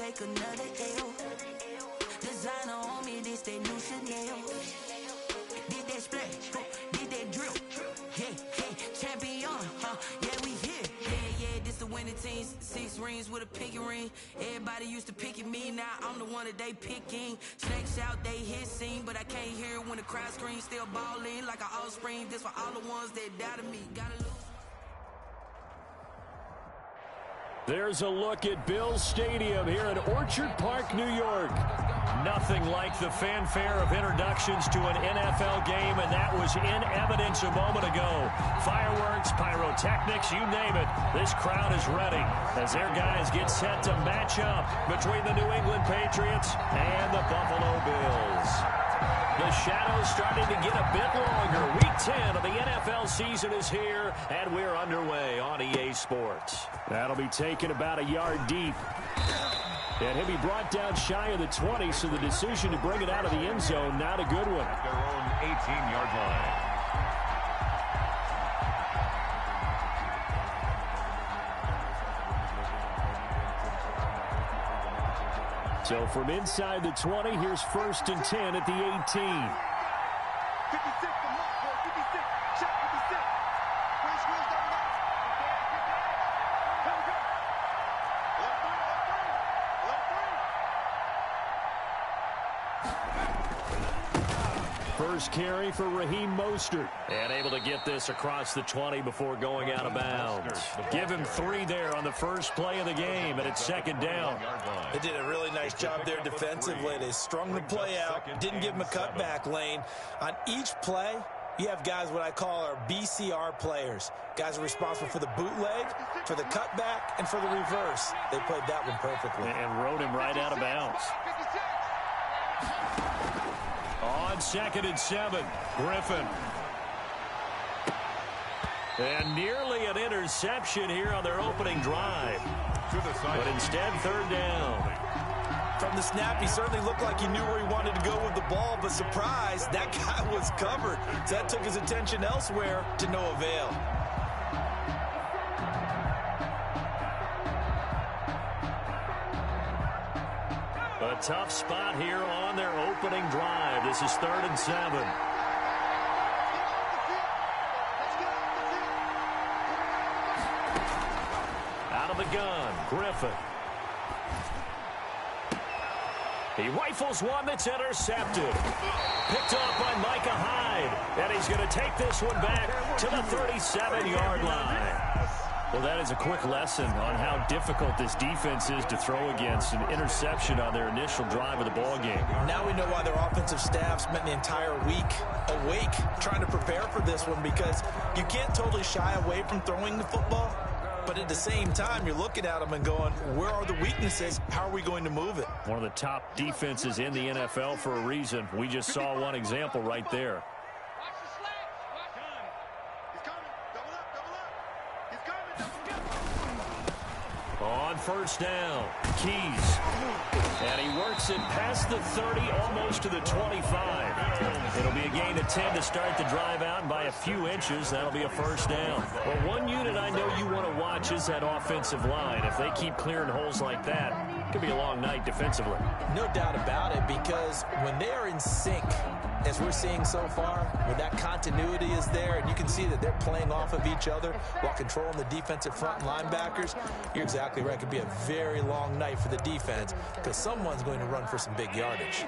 take another L. Designer on me, this that new Chanel. Did that splash, did that drip. Yeah, champion, yeah, we here. Yeah, this the winning team. 6 rings with a pinky ring. Everybody used to pick at me, now I'm the one that they picking. Snakes out, they hit scene, but I can't hear it when the crowd screams. Still ballin' like an offspring. This for all the ones that doubted me. Gotta lose. There's a look at Bills Stadium here in Orchard Park, New York. Nothing like the fanfare of introductions to an NFL game, and that was in evidence a moment ago. Fireworks, pyrotechnics, you name it. This crowd is ready as their guys get set to match up between the New England Patriots and the Buffalo Bills. The shadow's starting to get a bit longer. Week 10 of the NFL season is here, and we're underway on EA Sports. That'll be taken about a yard deep. And he'll be brought down shy of the 20, so the decision to bring it out of the end zone, not a good one. Their own 18-yard line. So from inside the 20, here's 1st and 10 at the 18. 56, the mark, 56, check 56. First wheels down the line. Here we go. First carry for Raheem Mostert. And able to get this across the 20 before going out of bounds. Give him 3 there on the first play of the game, and it's 2nd down. They did a really nice job there defensively. They strung the play out, didn't give him a cutback lane. On each play, you have guys what I call our BCR players. Guys are responsible for the bootleg, for the cutback, and for the reverse. They played that one perfectly. And rode him right out of bounds. On 2nd and 7, Griffin. And nearly an interception here on their opening drive. But instead, 3rd down. From the snap, he certainly looked like he knew where he wanted to go with the ball, but surprise, that guy was covered. So that took his attention elsewhere to no avail. A tough spot here on their opening drive. This is 3rd and 7. Out of the gun, Griffin. He rifles one that's intercepted. Picked off by Micah Hyde. And he's going to take this one back to the 37-yard line. Well, that is a quick lesson on how difficult this defense is to throw against. An interception on their initial drive of the ballgame. Now we know why their offensive staff spent the entire week awake trying to prepare for this one, because you can't totally shy away from throwing the football. But at the same time, you're looking at them and going, where are the weaknesses? How are we going to move it? One of the top defenses in the NFL for a reason. We just saw one example right there. On 1st down, Keys. And he works it past the 30, almost to the 25. It'll be a gain of 10 to start the drive out, and by a few inches, that'll be a 1st down. Well, one unit I know you want to watch is that offensive line. If they keep clearing holes like that, it could be a long night defensively. No doubt about it, because when they are in sync, as we're seeing so far, when that continuity is there, and you can see that they're playing off of each other while controlling the defensive front and linebackers, you're exactly right. It could be a very long night for the defense, because someone's going to run for some big yardage.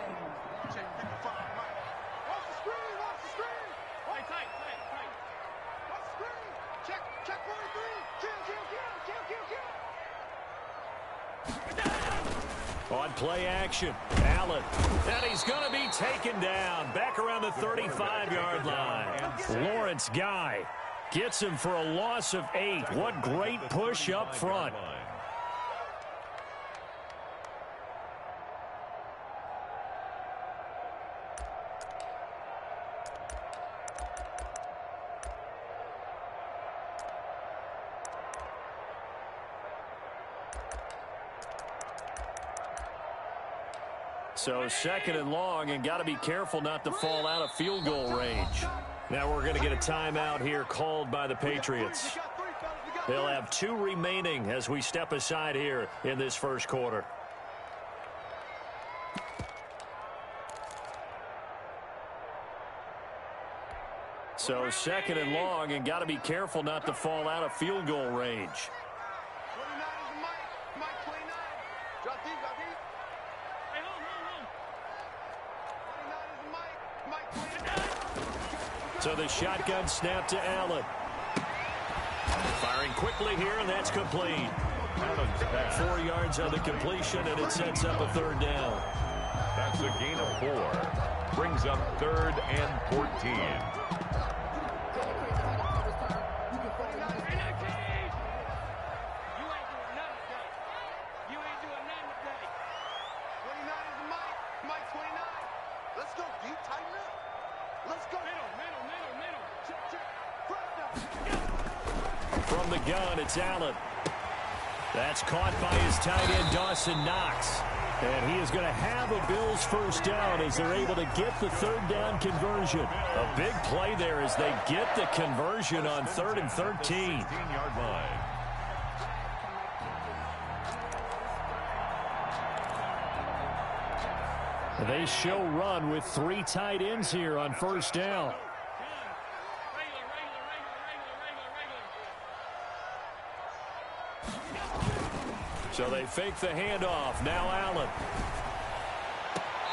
On play action, Allen. And he's going to be taken down back around the 35-yard line. Lawrence Guy gets him for a loss of 8. What great push up front. So 2nd and long, and got to be careful not to fall out of field goal range. Now we're going to get a timeout here called by the Patriots. They'll have 2 remaining as we step aside here in this 1st quarter. So second and long, and got to be careful not to fall out of field goal range. 29 is Mike. Mike 29. Drop deep, drop deep. Hey, hold. 29 is Mike. Mike 29. So the shotgun snap to Allen. Firing quickly here, and that's complete. 4 yards on the completion, and it sets up a third down. That's a gain of 4. Brings up 3rd and 14. From the gun, it's Allen. That's caught by his tight end, Dawson Knox. And he is going to have a Bills first down as they're able to get the third down conversion. A big play there as they get the conversion on 3rd and 13. 16-yard line. They show run with 3 tight ends here on first down. So they fake the handoff. Now Allen.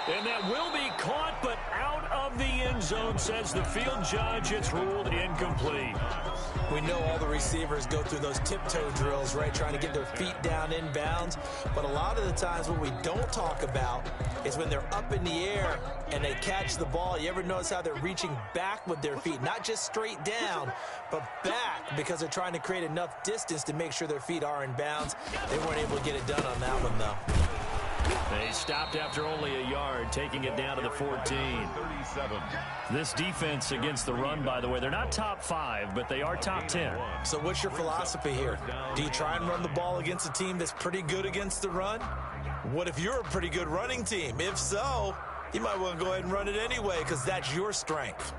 And that will be caught, but out of the end zone, says the field judge. It's ruled incomplete. We know all the receivers go through those tiptoe drills, right, trying to get their feet down inbounds. But a lot of the times what we don't talk about is when they're up in the air and they catch the ball. You ever notice how they're reaching back with their feet? Not just straight down, but back, because they're trying to create enough distance to make sure their feet are in bounds. They weren't able to get it done on that one, though. They stopped after only a yard, taking it down to the 14. 37. This defense against the run, by the way, they're not top 5, but they are top 10. So what's your philosophy here? Do you try and run the ball against a team that's pretty good against the run? What if you're a pretty good running team? If so, you might want to go ahead and run it anyway, because that's your strength.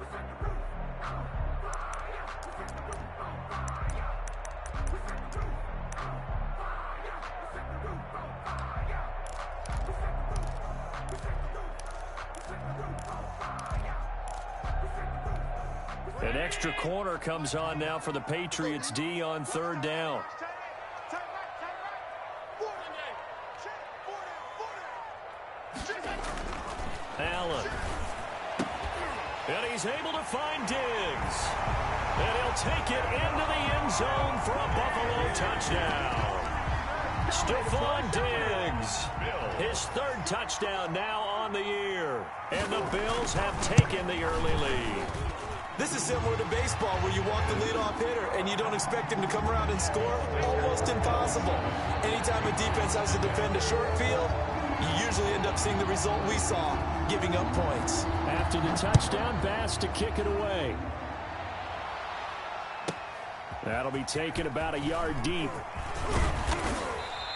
An extra corner comes on now for the Patriots D on 3rd down. Allen. And he's able to find Diggs. And he'll take it into the end zone for a Buffalo touchdown. Stephon Diggs. His 3rd touchdown now on the year. And the Bills have taken the early lead. This is similar to baseball, where you walk the leadoff hitter and you don't expect him to come around and score. Almost impossible. Anytime a defense has to defend a short field, you usually end up seeing the result we saw, giving up points. After the touchdown, Bass to kick it away. That'll be taken about a yard deep.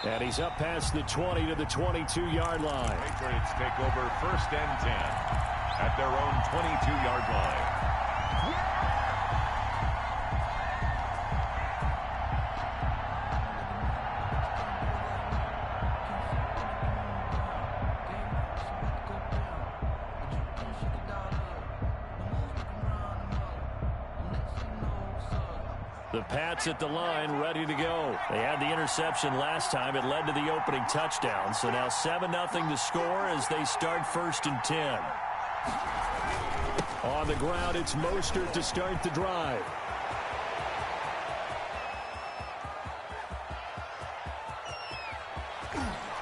And he's up past the 20 to the 22-yard line. Patriots take over 1st and 10 at their own 22-yard line. The Pats at the line, ready to go. They had the interception last time. It led to the opening touchdown. So now 7-0 to score as they start 1st and 10. On the ground, it's Mostert to start the drive.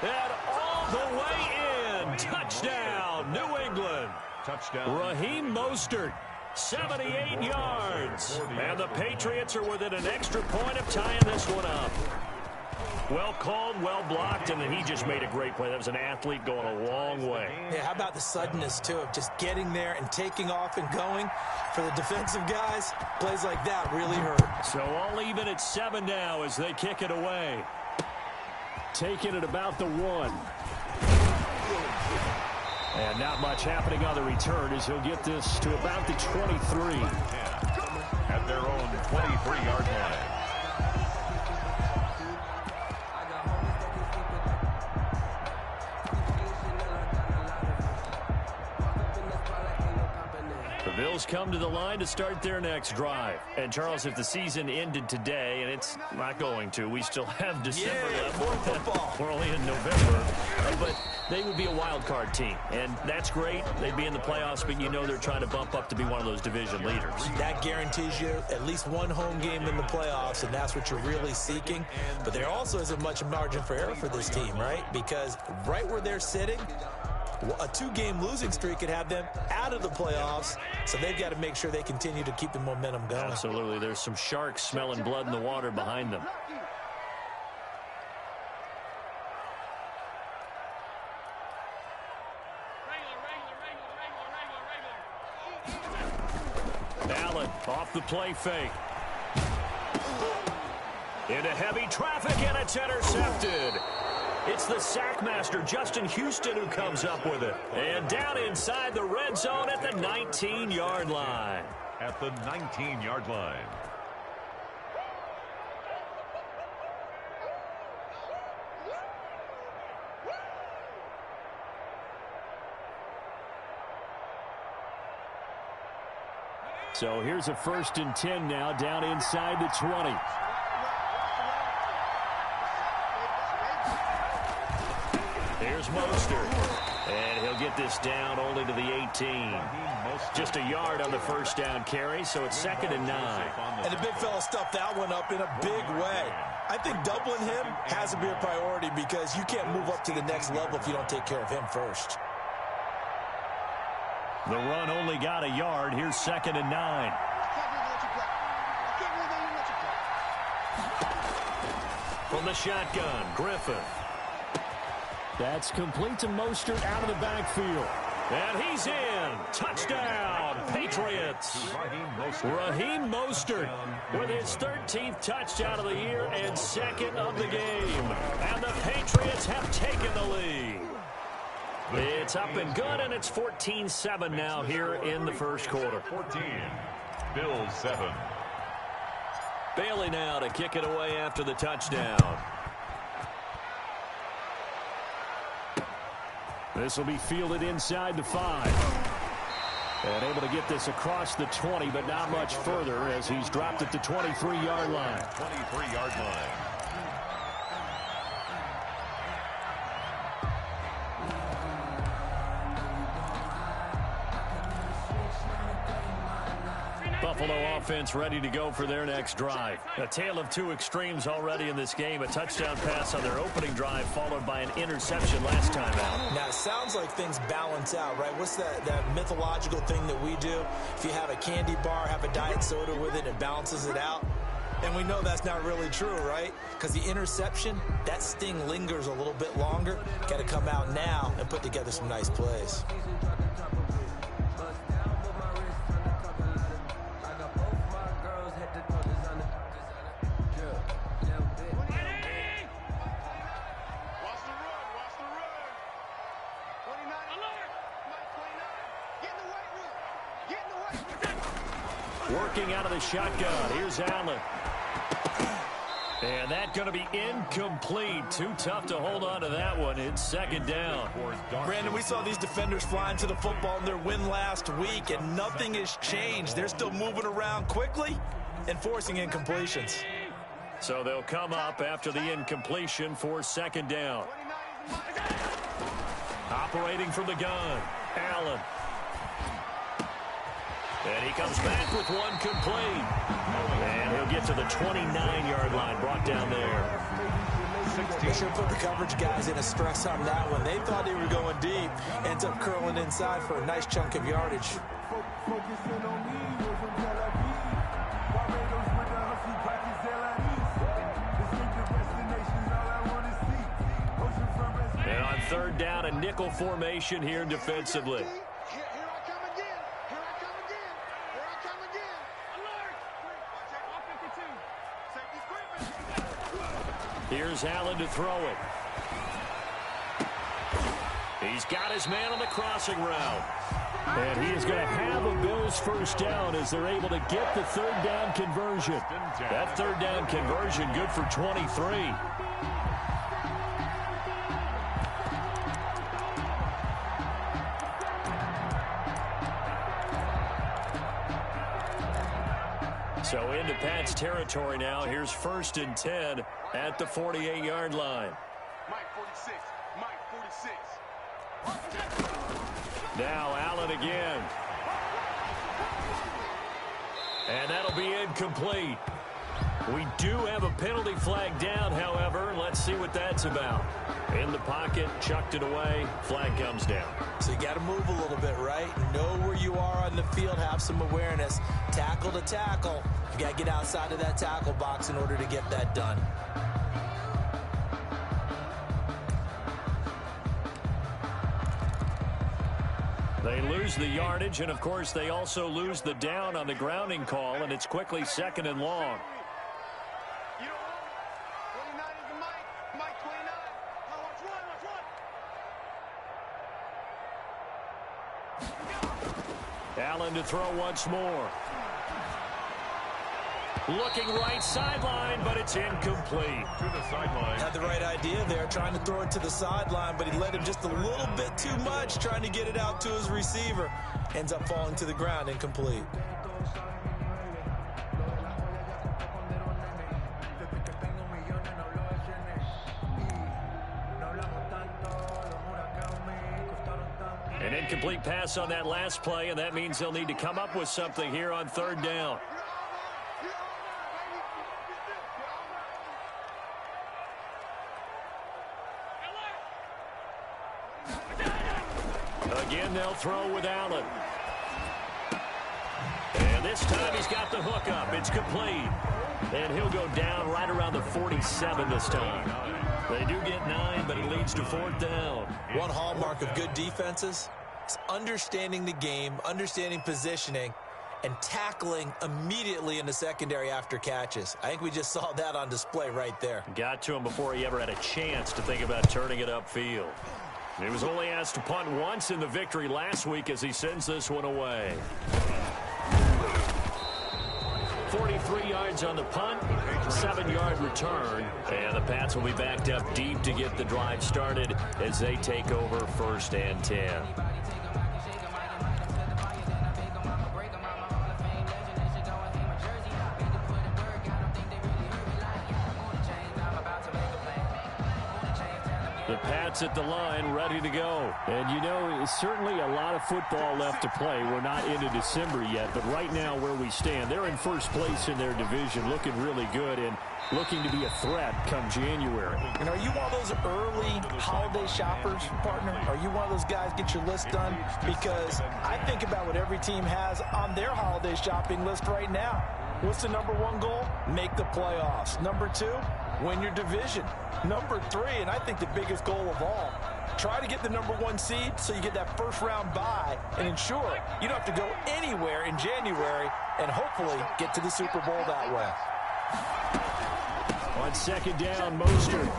And all the way in. Touchdown, New England. Touchdown. Raheem Mostert. 78 yards. And the Patriots are within an extra point of tying this one up. Well called, well blocked, and then he just made a great play. That was an athlete going a long way. Yeah, how about the suddenness, too, of just getting there and taking off and going? For the defensive guys, plays like that really hurt. So all even at 7 now as they kick it away. Taking it about the 1. And not much happening on the return as he'll get this to about the 23. At their own 23-yard line. The Bills come to the line to start their next drive. And, Charles, if the season ended today, and it's not going to, we still have December left. More football. We're only in November. But they would be a wild card team. And that's great. They'd be in the playoffs, but you know they're trying to bump up to be one of those division leaders. That guarantees you at least one home game in the playoffs, and that's what you're really seeking. But there also isn't much margin for error for this team, right? Because right where they're sitting, a 2-game losing streak could have them out of the playoffs, so they've got to make sure they continue to keep the momentum going. Absolutely. There's some sharks smelling blood in the water behind them. Allen off the play fake. Into heavy traffic, and it's intercepted. It's the sackmaster, Justin Houston, who comes up with it. And down inside the red zone at the 19-yard line. At the 19-yard line. So here's a 1st and 10 now, down inside the 20. Here's Mostert, and he'll get this down only to the 18. Just a yard on the first down carry, so it's 2nd and 9. And the big fella stuffed that one up in a big way. I think doubling him has to be a priority because you can't move up to the next level if you don't take care of him first. The run only got a yard. Here's 2nd and 9. From the shotgun, Griffin. That's complete to Mostert out of the backfield. And he's in. Touchdown, Patriots. Raheem Mostert with his 13th touchdown of the year and 2nd of the game. And the Patriots have taken the lead. It's up and good, and it's 14-7 now here in the first quarter. 14, Bills 7. Bailey now to kick it away after the touchdown. This will be fielded inside the 5. And able to get this across the 20, but not much further as he's dropped at the 23-yard line. 23-yard line. Buffalo offense ready to go for their next drive. A tale of two extremes already in this game. A touchdown pass on their opening drive followed by an interception last time out. Now, it sounds like things balance out, right? What's that mythological thing that we do? If you have a candy bar, have a diet soda with it, it balances it out. And we know that's not really true, right? Because the interception, that sting lingers a little bit longer. Got to come out now and put together some nice plays. Working out of the shotgun. Here's Allen. And that's going to be incomplete. Too tough to hold on to that one. It's 2nd down. Brandon, we saw these defenders flying to the football in their win last week, and nothing has changed. They're still moving around quickly and forcing incompletions. So they'll come up after the incompletion for 2nd down. Operating from the gun, Allen. And he comes back with one complete. And he'll get to the 29-yard line, brought down there. They should put the coverage guys in a stress on that one. They thought they were going deep. Ends up curling inside for a nice chunk of yardage. And on 3rd down, a nickel formation here defensively. Here's Allen to throw it. He's got his man on the crossing route. And he is going to have a Bills first down as they're able to get the 3rd down conversion. That 3rd down conversion good for 23. So into Pat's territory now. Here's 1st and 10 at the 48-yard line. Mike 46. Mike 46. Now Allen again. And that'll be incomplete. We do have a penalty flag down, however. Let's see what that's about. In the pocket, chucked it away, flag comes down. So you got to move a little bit, right? Know where you are on the field, have some awareness. Tackle to tackle. You got to get outside of that tackle box in order to get that done. They lose the yardage, and of course they also lose the down on the grounding call, and it's quickly 2nd and long. You know what? 29 is the Mike. Mike 29. Now watch run. Allen to throw once more. Looking right sideline, but it's incomplete. To the sideline. Had the right idea there, trying to throw it to the sideline, but he led him just a little bit too much, trying to get it out to his receiver. Ends up falling to the ground, incomplete. An incomplete pass on that last play, and that means they'll need to come up with something here on 3rd down. Again, they'll throw with Allen. And this time he's got the hook up. It's complete. And he'll go down right around the 47 this time. They do get 9, but it leads to 4th down. One hallmark of good defenses is understanding the game, understanding positioning, and tackling immediately in the secondary after catches. I think we just saw that on display right there. Got to him before he ever had a chance to think about turning it upfield. He was only asked to punt once in the victory last week as he sends this one away. 43 yards on the punt, 7-yard return, and the Pats will be backed up deep to get the drive started as they take over 1st and 10. The Pats at the line, ready to go. And, you know, certainly a lot of football left to play. We're not into December yet, but right now where we stand, they're in 1st place in their division, looking really good and looking to be a threat come January. And are you one of those early holiday shoppers, partner? Are you one of those guys get your list done? Because I think about what every team has on their holiday shopping list right now. What's the #1 goal? Make the playoffs. #2, win your division. #3, and I think the biggest goal of all, try to get the #1 seed so you get that 1st-round bye and ensure you don't have to go anywhere in January and hopefully get to the Super Bowl that way. On 2nd down, Mostert.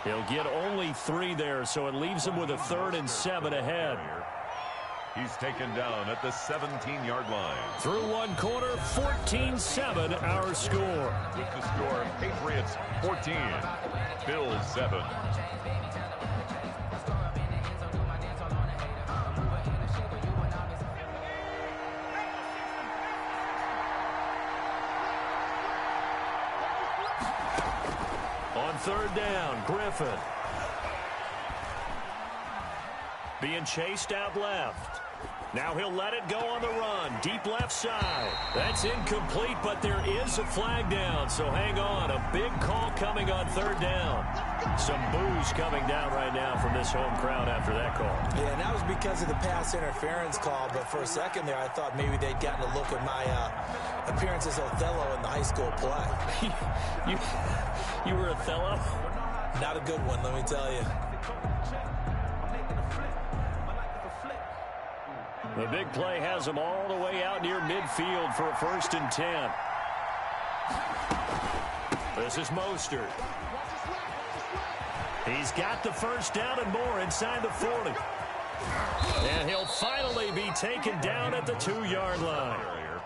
He'll get only 3 there, so it leaves him with a 3rd and 7 ahead. He's taken down at the 17-yard line. Through one quarter, 14-7 our score. With the score, Patriots 14, Bills 7. On 3rd down, Griffin. Being chased out left. Now he'll let it go on the run. Deep left side. That's incomplete, but there is a flag down, so hang on. A big call coming on 3rd down. Some boos coming down right now from this home crowd after that call. Yeah, and that was because of the pass interference call, but for a second there I thought maybe they'd gotten a look at my appearance as Othello in the high school play. You were Othello? Not a good one, let me tell you. The big play has him all the way out near midfield for a 1st and 10. This is Mostert. He's got the 1st down and more inside the 40. And he'll finally be taken down at the 2-yard line.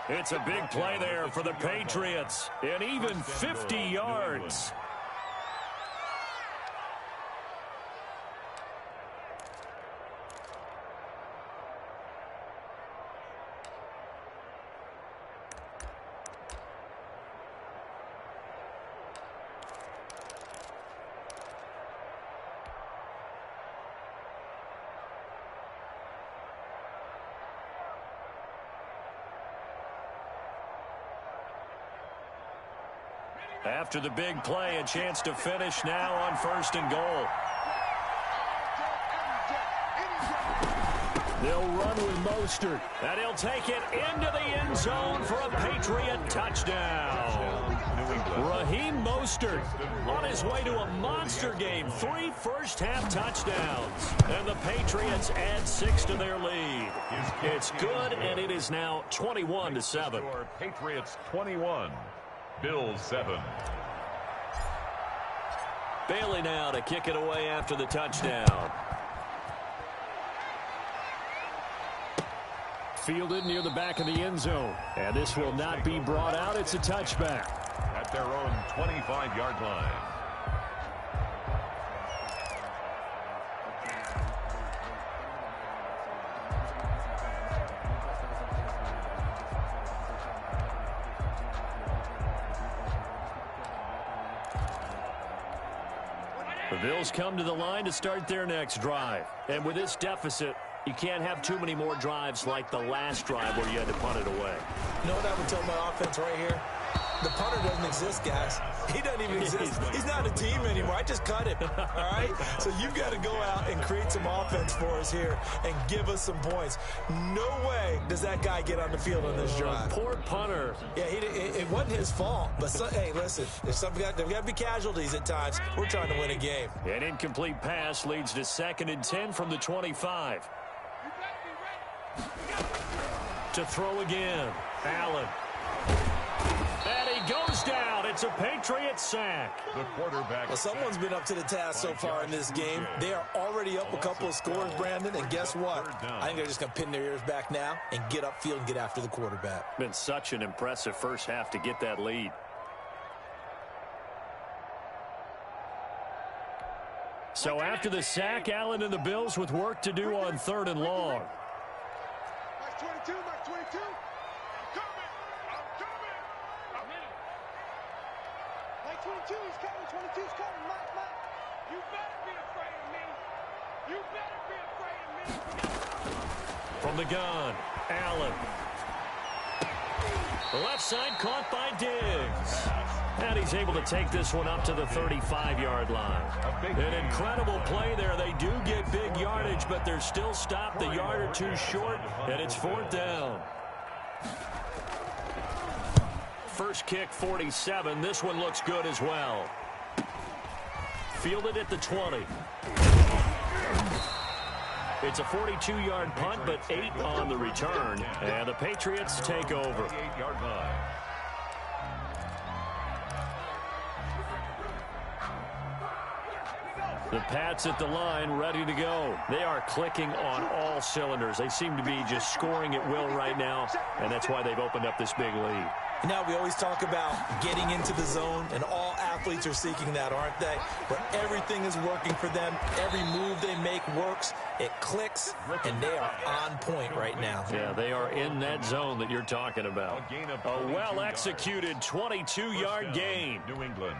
It's a big play there for the Patriots, and even 50 yards. After the big play, a chance to finish now on 1st and goal. They'll run with Mostert, and he'll take it into the end zone for a Patriot touchdown. Raheem Mostert on his way to a monster game. 3 first-half touchdowns, and the Patriots add 6 to their lead. It's good, and it is now 21-7. Patriots 21, Bills 7. Bailey now to kick it away after the touchdown. Fielded near the back of the end zone. And this will not be brought out. It's a touchback. At their own 25-yard line. The Bills come to the line to start their next drive. And with this deficit, you can't have too many more drives like the last drive where you had to punt it away. You know what I would tell my offense right here? The punter doesn't exist, guys. He doesn't even exist. He's not a team anymore. I just cut him, all right? So you've got to go out and create some offense for us here and give us some points. No way does that guy get on the field on this drive. Poor punter. Yeah, it wasn't his fault. But, hey, listen, there's got to be casualties at times. We're trying to win a game. An incomplete pass leads to 2nd and 10 from the 25. To throw again. Allen. And he goes down. It's a Patriot sack. The quarterback. Well, someone's been up to the task so far in this game. They are already up a couple of scores, Brandon, and guess what? I think they're just going to pin their ears back now and get upfield and get after the quarterback. Been such an impressive first half to get that lead. So after the sack, Allen and the Bills with work to do on 3rd and long. 22, Mike 22. I'm coming. I'm in it. Mike 22, he's coming. 22's coming. Mike. You better be afraid of me. You better be afraid of me. From the gun, Allen. The left side caught by Diggs. And he's able to take this one up to the 35-yard line. An incredible play there. They do get big yardage, but they're still stopped a yard or two short, and it's 4th down. First kick, 47. This one looks good as well. Fielded at the 20. It's a 42-yard punt, but 8 on the return. And the Patriots take over. 8-yard line. The Pats at the line, ready to go. They are clicking on all cylinders. They seem to be just scoring at will right now, and that's why they've opened up this big lead. Now, we always talk about getting into the zone, and all athletes are seeking that, aren't they? Where everything is working for them. Every move they make works. It clicks, and they are on point right now. Yeah, they are in that zone that you're talking about. A well-executed 22-yard gain. New England.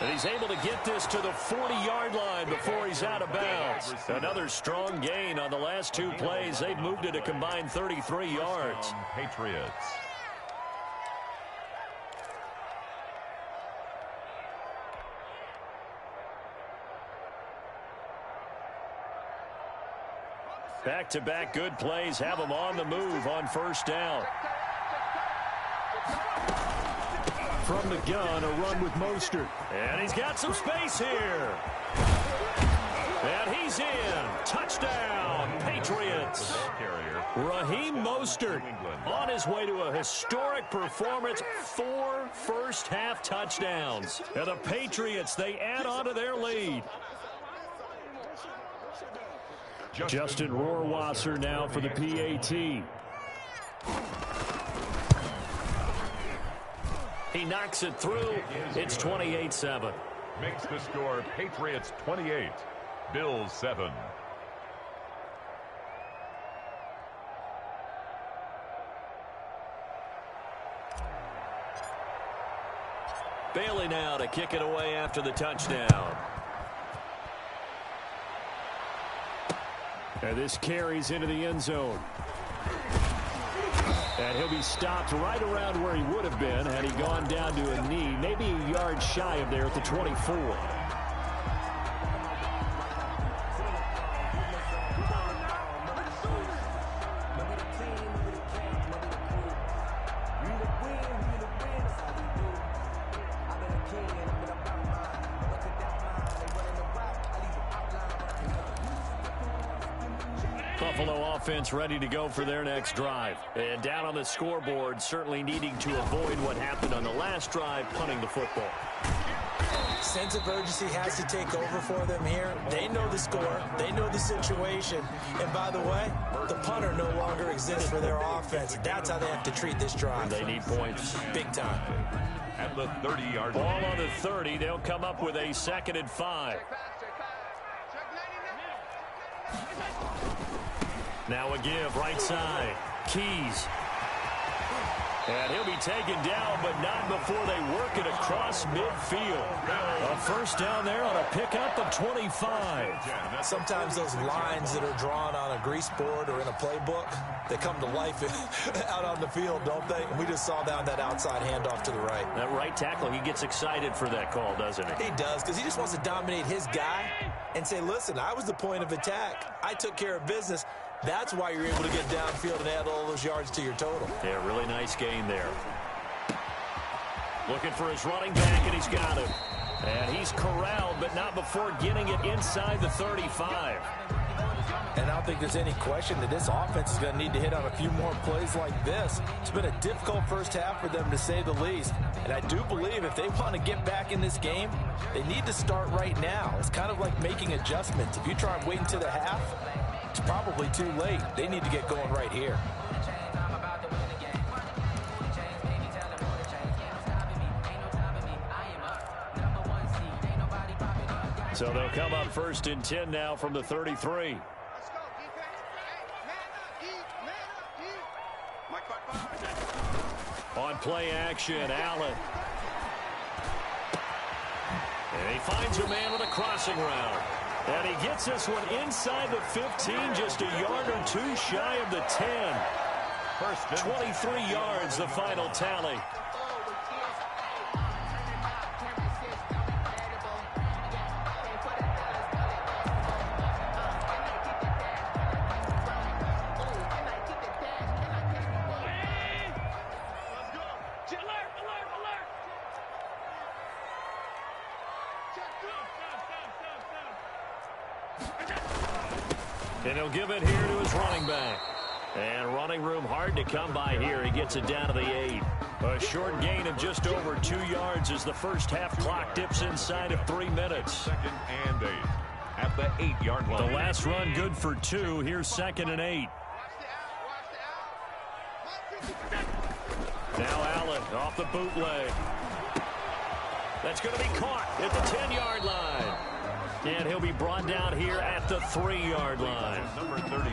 And he's able to get this to the 40-yard line before he's out of bounds. Another strong gain on the last 2 plays. They've moved it a combined 33 yards. Patriots. Back-to-back good plays have them on the move on 1st down. From the gun, a run with Mostert. And he's got some space here. And he's in. Touchdown, Patriots. Raheem Mostert on his way to a historic performance. 4 first-half touchdowns. And the Patriots, they add on to their lead. Justin Rohrwasser now for the PAT. He knocks it through. It's 28-7. Makes the score Patriots 28, Bills 7. Bailey now to kick it away after the touchdown. And this carries into the end zone. And he'll be stopped right around where he would have been had he gone down to a knee, maybe a yard shy of there at the 24. Buffalo offense ready to go for their next drive. And down on the scoreboard, certainly needing to avoid what happened on the last drive, punting the football. Sense of urgency has to take over for them here. They know the score. They know the situation. And by the way, the punter no longer exists for their offense. That's how they have to treat this drive. They need points. Big time. At the 30-yard Ball line. on the 30. They'll come up with a 2nd and 5. Now a give, right side. Keys. And he'll be taken down, but not before they work it across midfield. A first down there on a pickup of 25. Sometimes those lines that are drawn on a grease board or in a playbook, they come to life out on the field, don't they? And we just saw down that outside handoff to the right. That right tackle, he gets excited for that call, doesn't he? He does, because he just wants to dominate his guy and say, listen, I was the point of attack. I took care of business. That's why you're able to get downfield and add all those yards to your total. Yeah, really nice gain there. Looking for his running back, and he's got him. And he's corralled, but not before getting it inside the 35. And I don't think there's any question that this offense is going to need to hit on a few more plays like this. It's been a difficult first half for them, to say the least. And I do believe if they want to get back in this game, they need to start right now. It's kind of like making adjustments. If you try and wait until the half, it's probably too late. They need to get going right here. So they'll come up 1st and 10 now from the 33. Let's go, defense. Man up, On play action, Allen. And he finds a man with a crossing route. And he gets this one inside the 15, just a yard or two shy of the 10. 23 yards, the final tally. And he'll give it here to his running back. And running room hard to come by here. He gets it down to the 8. A short gain of just over 2 yards as the first half clock dips inside of 3 minutes. 2nd and 8 at the 8-yard line. The last run good for 2. Here's 2nd and 8. Now Allen off the bootleg. That's going to be caught at the 10-yard line. And he'll be brought down here at the 3-yard line.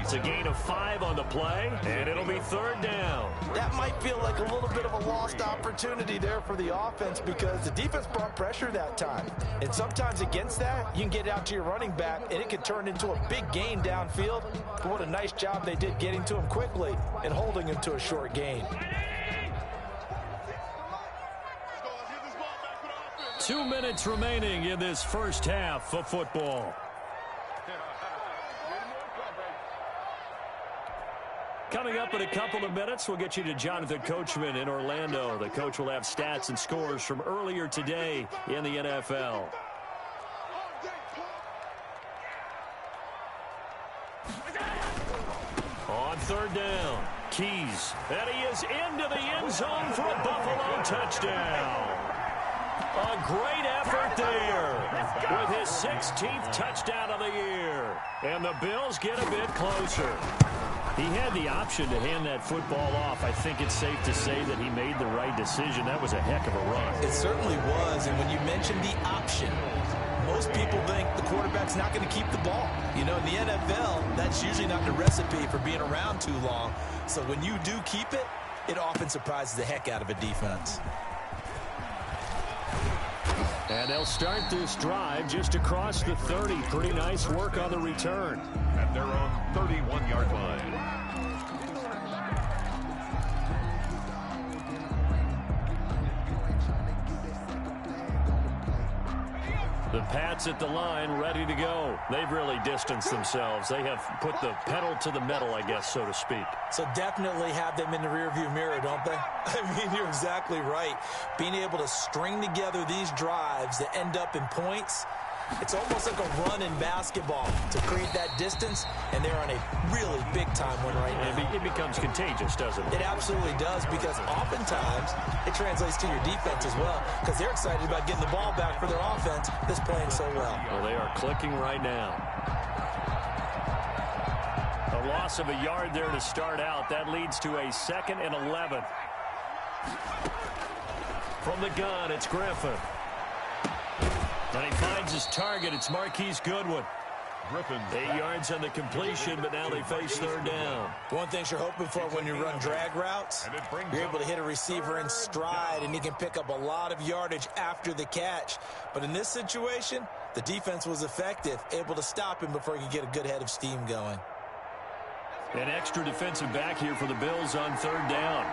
It's a gain of 5 on the play, and it'll be 3rd down. That might feel like a little bit of a lost opportunity there for the offense because the defense brought pressure that time. And sometimes against that, you can get out to your running back, and it can turn into a big gain downfield. But what a nice job they did getting to him quickly and holding him to a short gain. 2 minutes remaining in this first half of football. Coming up in a couple of minutes, we'll get you to Jonathan Coachman in Orlando. The coach will have stats and scores from earlier today in the NFL. On 3rd down, Keys. And he is into the end zone for a Buffalo touchdown. A great effort there with his 16th touchdown of the year. And the Bills get a bit closer. He had the option to hand that football off. I think it's safe to say that he made the right decision. That was a heck of a run. It certainly was. And when you mention the option, most people think the quarterback's not going to keep the ball. You know, in the NFL, that's usually not the recipe for being around too long. So when you do keep it, it often surprises the heck out of a defense. And they'll start this drive just across the 30. Pretty nice work on the return. At their own 31-yard line. The Pats at the line, ready to go. They've really distanced themselves. They have put the pedal to the metal, I guess, so to speak. So definitely have them in the rearview mirror, don't they? I mean, you're exactly right. Being able to string together these drives that end up in points, it's almost like a run in basketball to create that distance, and they're on a really big-time one right now. It becomes contagious, doesn't it? It absolutely does, because oftentimes it translates to your defense as well, because they're excited about getting the ball back for their offense that's playing so well. Well, they are clicking right now. A loss of a yard there to start out. That leads to a 2nd and 11. From the gun, it's Griffin. And he finds his target. It's Marquise Goodwin. Griffin. 8 yards on the completion, but now they face 3rd down. One thing you're hoping for when you run drag routes, you're able to hit a receiver in stride, and he can pick up a lot of yardage after the catch. But in this situation, the defense was effective, able to stop him before he could get a good head of steam going. An extra defensive back here for the Bills on 3rd down.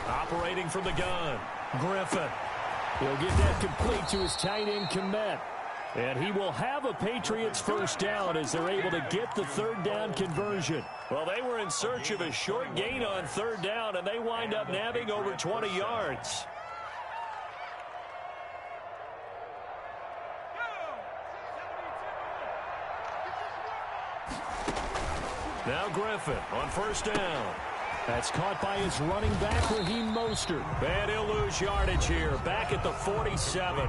Operating from the gun, Griffin. He'll get that complete to his tight end, Komet. And he will have a Patriots 1st down as they're able to get the 3rd down conversion. Well, they were in search of a short gain on 3rd down, and they wind up nabbing over 20 yards. Now Griffin on 1st down. That's caught by his running back, Raheem Mostert. And he'll lose yardage here, back at the 47.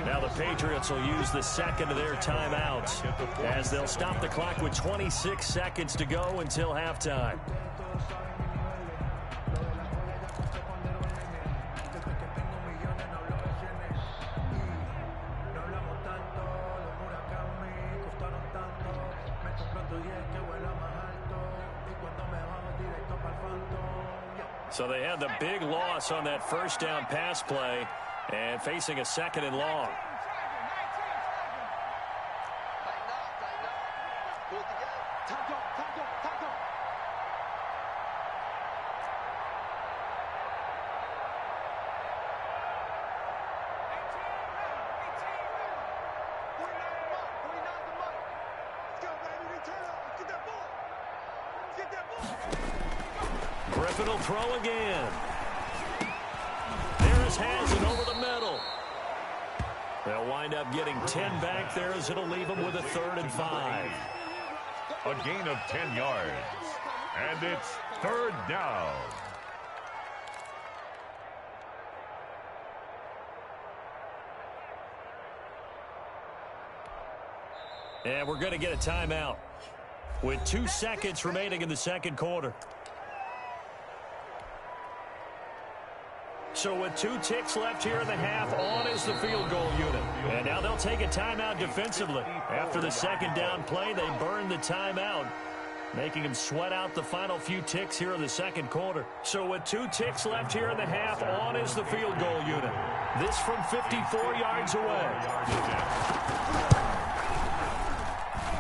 Now the Patriots will use the 2nd of their timeouts as they'll stop the clock with 26 seconds to go until halftime. So they had the big loss on that 1st down pass play and facing a 2nd and long. Griffin will throw again. There's Hazen over the middle. They'll wind up getting 10 back there as it'll leave them with a 3rd and 5. A gain of 10 yards. And it's 3rd down. And we're going to get a timeout with 2 seconds remaining in the 2nd quarter. So with 2 ticks left here in the half, on is the field goal unit. And now they'll take a timeout defensively. After the 2nd down play, they burn the timeout, making them sweat out the final few ticks here in the 2nd quarter. So with 2 ticks left here in the half, on is the field goal unit. This from 54 yards away.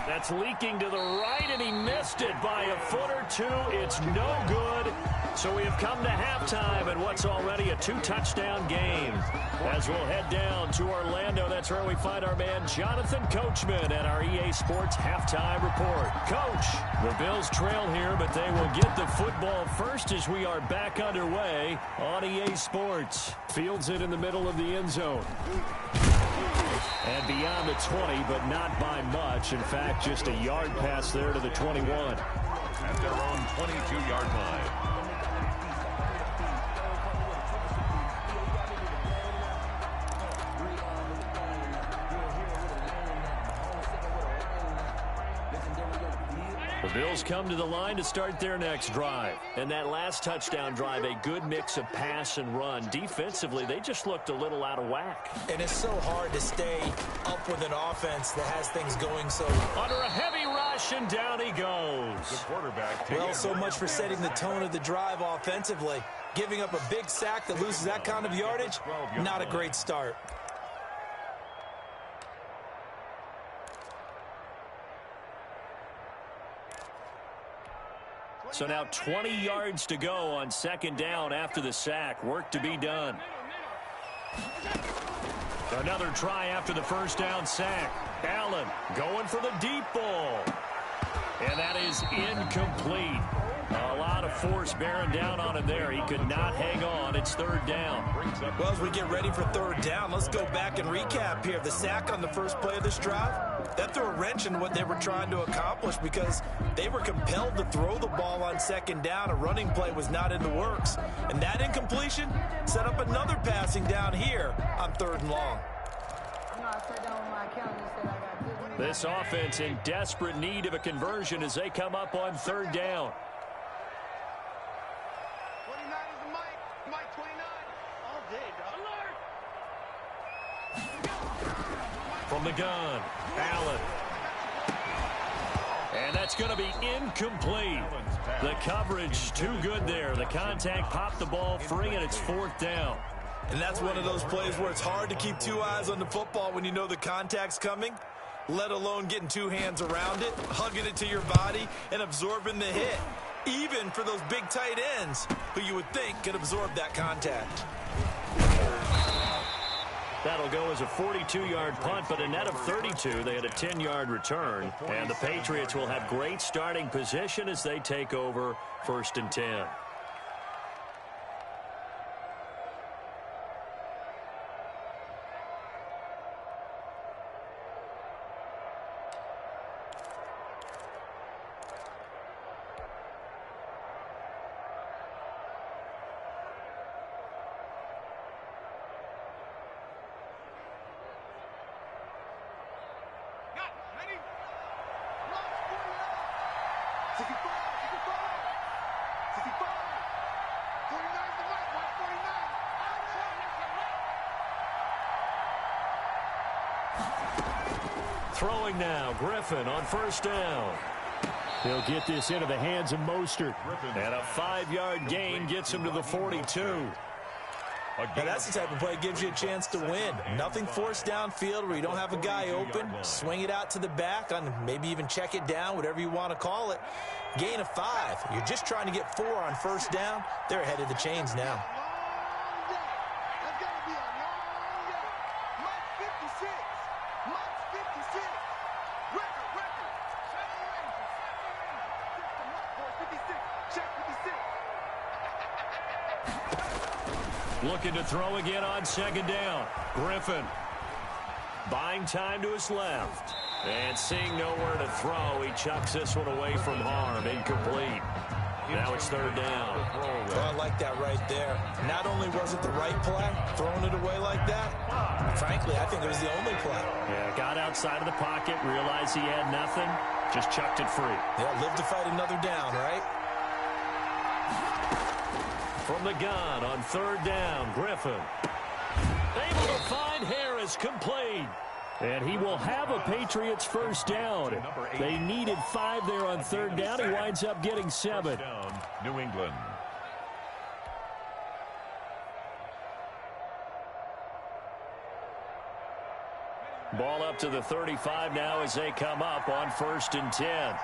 That's leaking to the right, and he missed it by a foot or 2. It's no good. So we have come to halftime in what's already a 2-touchdown game. As we'll head down to Orlando, that's where we find our man Jonathan Coachman at our EA Sports Halftime Report. Coach, the Bills trail here, but they will get the football first as we are back underway on EA Sports. Fields it in the middle of the end zone. And beyond the 20, but not by much. In fact, just a yard pass there to the 21. At their own 22-yard line. The Bills come to the line to start their next drive. And that last touchdown drive, a good mix of pass and run. Defensively, they just looked a little out of whack. And it's so hard to stay up with an offense that has things going so. Under a heavy rush, and down he goes. The quarterback. Well, so much for setting the tone of the drive offensively. Giving up a big sack that loses that kind of yardage, not a great start. So now 20 yards to go on second down after the sack. Work to be done. Another try after the first down sack. Allen going for the deep ball. And that is incomplete. A lot of force bearing down on him there. He could not hang on. It's third down. Well, as we get ready for third down, let's go back and recap here. The sack on the first play of this drive, that threw a wrench in what they were trying to accomplish because they were compelled to throw the ball on second down. A running play was not in the works. And that incompletion set up another passing down here on third and long. This offense in desperate need of a conversion as they come up on third down. 29 is the mic. Mic 29. All day, dog. From the gun, Allen. And that's going to be incomplete. The coverage too good there. The contact popped the ball free, and it's fourth down. And that's one of those plays where it's hard to keep two eyes on the football when you know the contact's coming, let alone getting two hands around it, hugging it to your body, and absorbing the hit. Even for those big tight ends who you would think could absorb that contact. That'll go as a 42-yard punt, but a net of 32. They had a 10-yard return. And the Patriots will have great starting position as they take over first and 10. Throwing now, Griffin on first down. He'll get this into the hands of Mostert. And a 5-yard gain gets him to the 42. Now that's the type of play that gives you a chance to win. Nothing forced downfield where you don't have a guy open. Swing it out to the back, on maybe even check it down, whatever you want to call it. Gain of 5. You're just trying to get 4 on first down. They're ahead of the chains now. Looking to throw again on second down. Griffin buying time to his left. And seeing nowhere to throw, he chucks this one away from harm. Incomplete. Now it's third down. Oh, I like that right there. Not only was it the right play, throwing it away like that, frankly, I think it was the only play. Yeah, got outside of the pocket, realized he had nothing, just chucked it free. Yeah, live to fight another down, right? From the gun on third down, Griffin. Able to find Harris, complete. And he will have a Patriots first down. They needed 5 there on third down. He winds up getting 7. New England. Ball up to the 35 now as they come up on first and 10.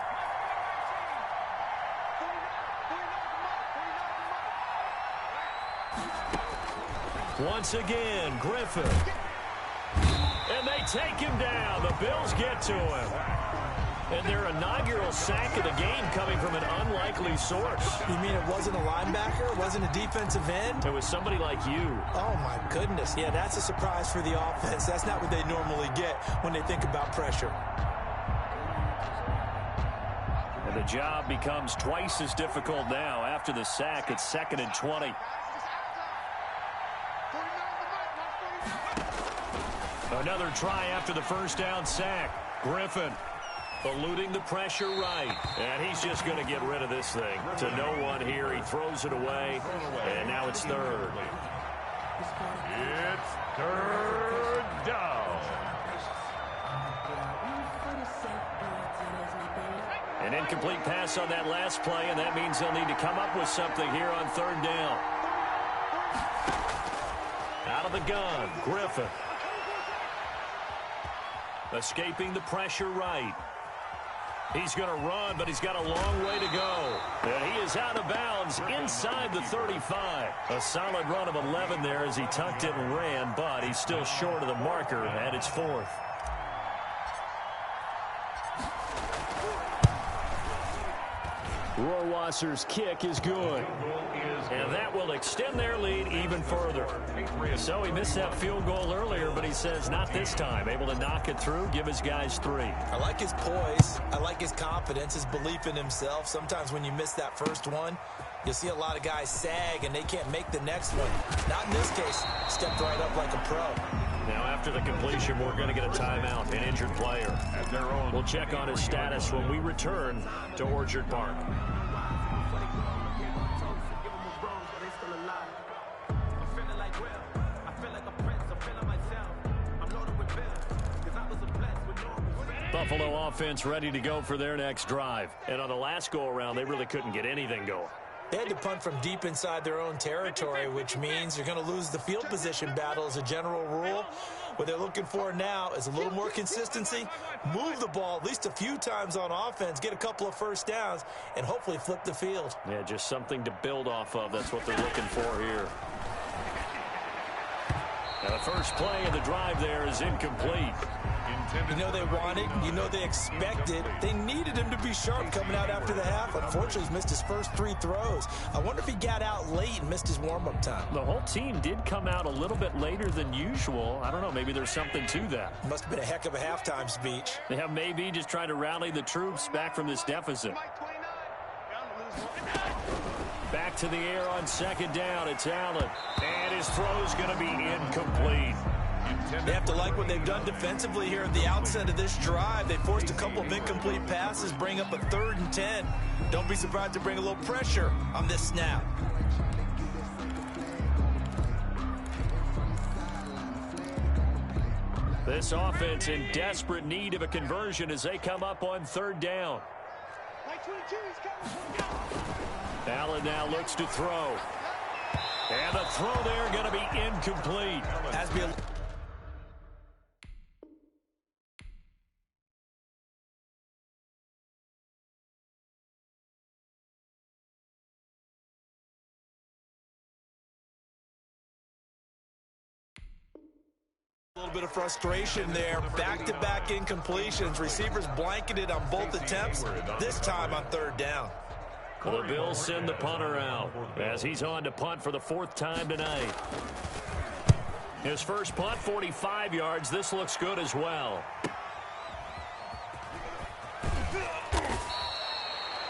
Once again, Griffin. And they take him down. The Bills get to him. And their inaugural sack of the game coming from an unlikely source. You mean it wasn't a linebacker? It wasn't a defensive end? It was somebody like you. Oh, my goodness. Yeah, that's a surprise for the offense. That's not what they normally get when they think about pressure. And the job becomes twice as difficult now. After the sack, it's 2nd and 20. Another try after the first down sack. Griffin Eluding the pressure right. And he's just going to get rid of this thing. To no one here. He throws it away. And now it's third. It's third down. An incomplete pass on that last play, and that means they'll need to come up with something here on third down. Out of the gun, Griffin. Escaping the pressure right. He's going to run, but he's got a long way to go. And he is out of bounds inside the 35. A solid run of 11 there as he tucked it and ran, but he's still short of the marker, and it's fourth. Rohrwasser's kick is good. And that will extend their lead even further. So he missed that field goal earlier, but he says not this time. Able to knock it through, give his guys 3. I like his poise. I like his confidence, his belief in himself. Sometimes when you miss that first one, you'll see a lot of guys sag and they can't make the next one. Not in this case. Stepped right up like a pro. Now after the completion, we're going to get a timeout, an injured player. We'll check on his status when we return to Orchard Park. Buffalo offense ready to go for their next drive. And on the last go-around, they really couldn't get anything going. They had to punt from deep inside their own territory, which means you're going to lose the field position battle as a general rule. What they're looking for now is a little more consistency, move the ball at least a few times on offense, get a couple of first downs, and hopefully flip the field. Yeah, just something to build off of. That's what they're looking for here. Now the first play of the drive there is incomplete. You know they wanted, you know they expected. They needed him to be sharp coming out after the half. Unfortunately, he's missed his first 3 throws. I wonder if he got out late and missed his warm-up time. The whole team did come out a little bit later than usual. I don't know, maybe there's something to that. Must have been a heck of a halftime speech. Yeah, maybe just trying to rally the troops back from this deficit. Back to the air on second down. It's Allen. And his throw's going to be incomplete. They have to like what they've done defensively here at the outset of this drive. They forced a couple of incomplete passes, bring up a 3rd and 10. Don't be surprised to bring a little pressure on this snap. This offense in desperate need of a conversion as they come up on 3rd down. Allen now looks to throw. And the throw there going to be incomplete. Has been a little bit of frustration there. Back-to-back incompletions. Receivers blanketed on both attempts, this time on 3rd down. Well, the Bills send the punter out as he's on to punt for the 4th time tonight. His first punt, 45 yards. This looks good as well.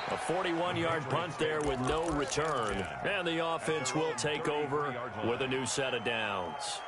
A 41-yard punt there with no return. And the offense will take over with a new set of downs.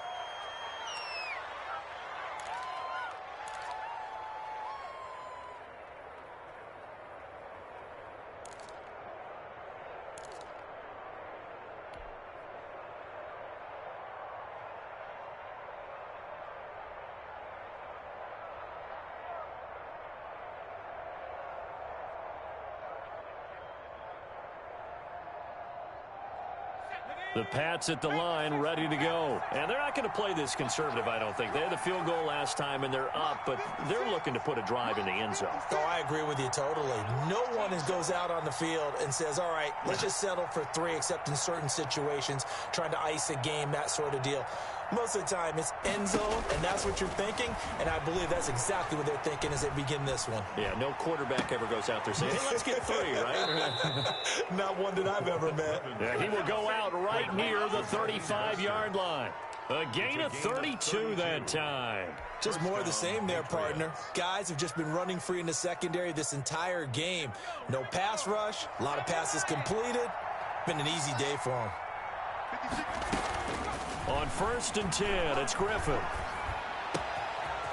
The Pats at the line, ready to go. And they're not going to play this conservative, I don't think. They had the field goal last time, and they're up, but they're looking to put a drive in the end zone. Oh, I agree with you totally. No one goes out on the field and says, all right, let's just settle for 3, except in certain situations, trying to ice a game, that sort of deal. Most of the time, it's end zone, and that's what you're thinking, and I believe that's exactly what they're thinking as they begin this one. Yeah, no quarterback ever goes out there saying, hey, let's get 3, right? Not one that I've ever met. Yeah, he will go out right near the 35-yard line. A gain of 32 that time. Just more of the same there, partner. Guys have just been running free in the secondary this entire game. No pass rush, a lot of passes completed. Been an easy day for them. On 1st and 10, it's Griffin.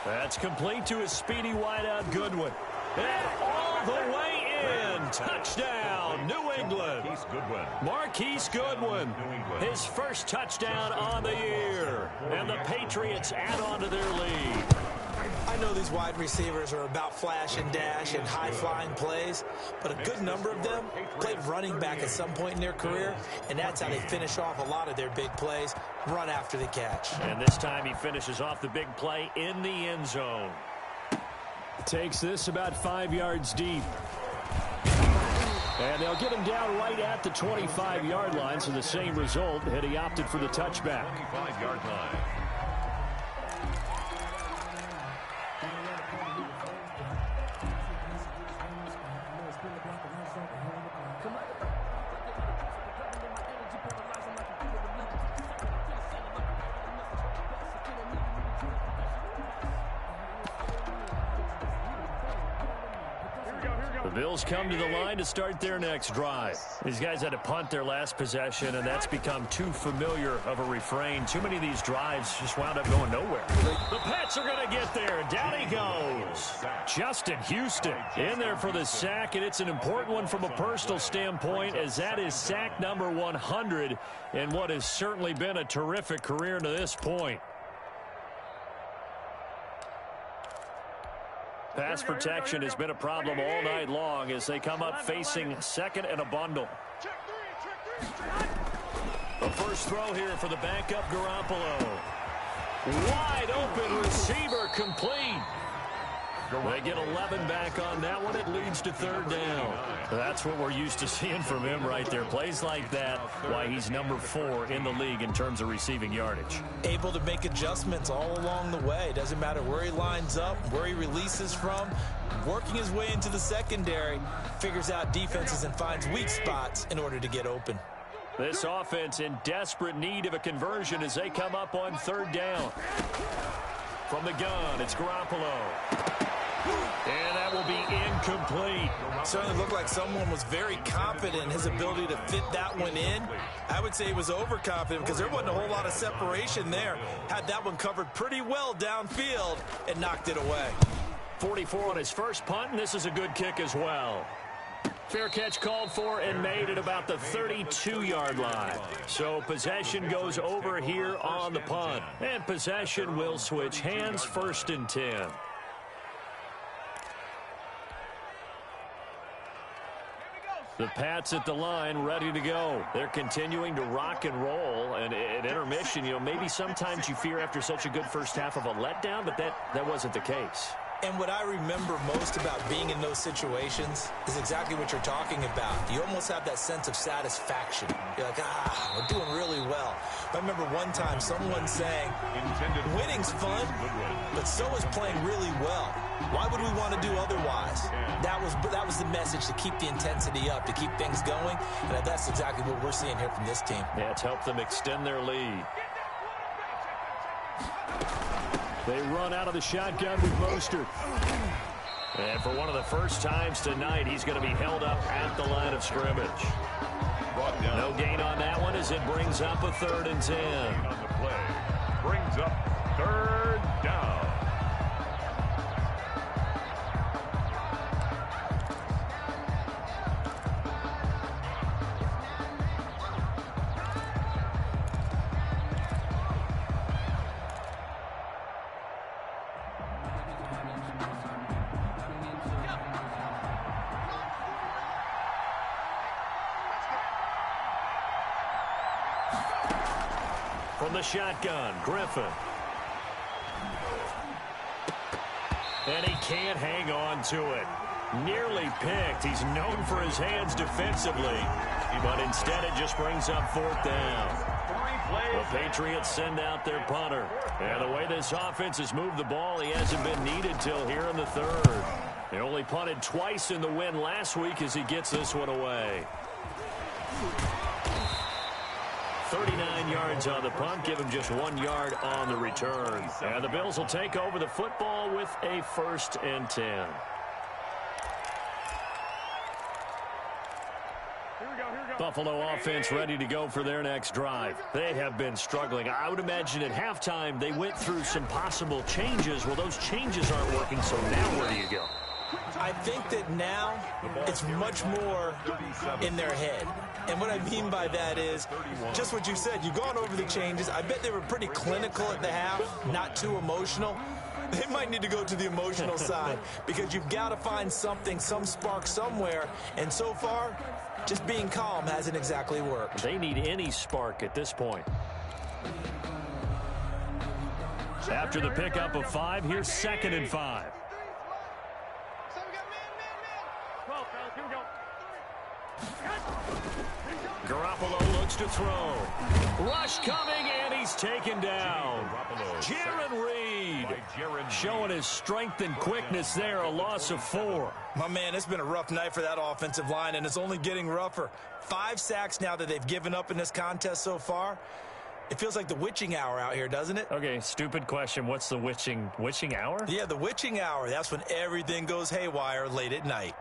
That's complete to his speedy wideout Goodwin. And all the way in. Touchdown, New England. Marquise Goodwin, his first touchdown on the year. And the Patriots add on to their lead. I know these wide receivers are about flash and dash and high-flying plays, but a good number of them played running back at some point in their career, and that's how they finish off a lot of their big plays, run after the catch. And this time he finishes off the big play in the end zone. Takes this about 5 yards deep. And they'll get him down right at the 25-yard line, so the same result, and he opted for the touchback. 25-yard line. The Bills come to the line to start their next drive. These guys had to punt their last possession, and that's become too familiar of a refrain. Too many of these drives just wound up going nowhere. The Pats are going to get there. Down he goes. Justin Houston in there for the sack, and it's an important one from a personal standpoint, as that is sack number 100 in what has certainly been a terrific career to this point. Pass protection has been a problem all night long as they come up facing second and a bundle. The first throw here for the backup Garoppolo. Wide open receiver complete. They get 11 back on that one. It leads to third down. That's what we're used to seeing from him right there. Plays like that, why he's number 4 in the league in terms of receiving yardage. Able to make adjustments all along the way. Doesn't matter where he lines up, where he releases from. Working his way into the secondary, figures out defenses and finds weak spots in order to get open. This offense in desperate need of a conversion as they come up on third down. From the gun, it's Garoppolo. And that will be incomplete. Certainly looked like someone was very confident in his ability to fit that one in. I would say he was overconfident because there wasn't a whole lot of separation there. Had that one covered pretty well downfield and knocked it away. 44 on his first punt, and this is a good kick as well. Fair catch called for and made at about the 32-yard line. So possession goes over here on the punt. And possession will switch hands, 1st and 10. The Pats at the line, ready to go. They're continuing to rock and roll. And at intermission, you know, maybe sometimes you fear after such a good first half of a letdown, but that wasn't the case. And what I remember most about being in those situations is exactly what you're talking about. You almost have that sense of satisfaction. You're like, we're doing really well. I remember one time someone saying, winning's fun, but so is playing really well. Why would we want to do otherwise? That was the message, to keep the intensity up, to keep things going. And that's exactly what we're seeing here from this team. Yeah, it's helped them extend their lead. They run out of the shotgun with Mostert. And for one of the first times tonight, he's going to be held up at the line of scrimmage. No gain on that one as it brings up a 3rd and 10. On the play. Brings up 3rd down. From the shotgun, Griffin. And he can't hang on to it. Nearly picked. He's known for his hands defensively, but instead it just brings up 4th down. The Patriots send out their punter. And the way this offense has moved the ball, he hasn't been needed till here in the 3rd. They only punted twice in the win last week as he gets this one away. 39 yards on the punt, give him just 1 yard on the return. And the Bills will take over the football with a 1st and 10. Buffalo offense ready to go for their next drive. They have been struggling. I would imagine at halftime they went through some possible changes. Well, those changes aren't working, so now where do you go? I think that now it's much more in their head. And what I mean by that is just what you said. You've gone over the changes. I bet they were pretty clinical at the half, not too emotional. They might need to go to the emotional side because you've got to find something, some spark somewhere. And so far, just being calm hasn't exactly worked. They need any spark at this point. After the pickup of 5, here's 2nd and 5. Garoppolo looks to throw. Rush coming, and he's taken down. Jaron Reed showing his strength and quickness there, a loss of 4. My man, it's been a rough night for that offensive line, and it's only getting rougher. 5 sacks now that they've given up in this contest so far. It feels like the witching hour out here, doesn't it? Okay, stupid question. What's the witching hour? Yeah, the witching hour. That's when everything goes haywire late at night.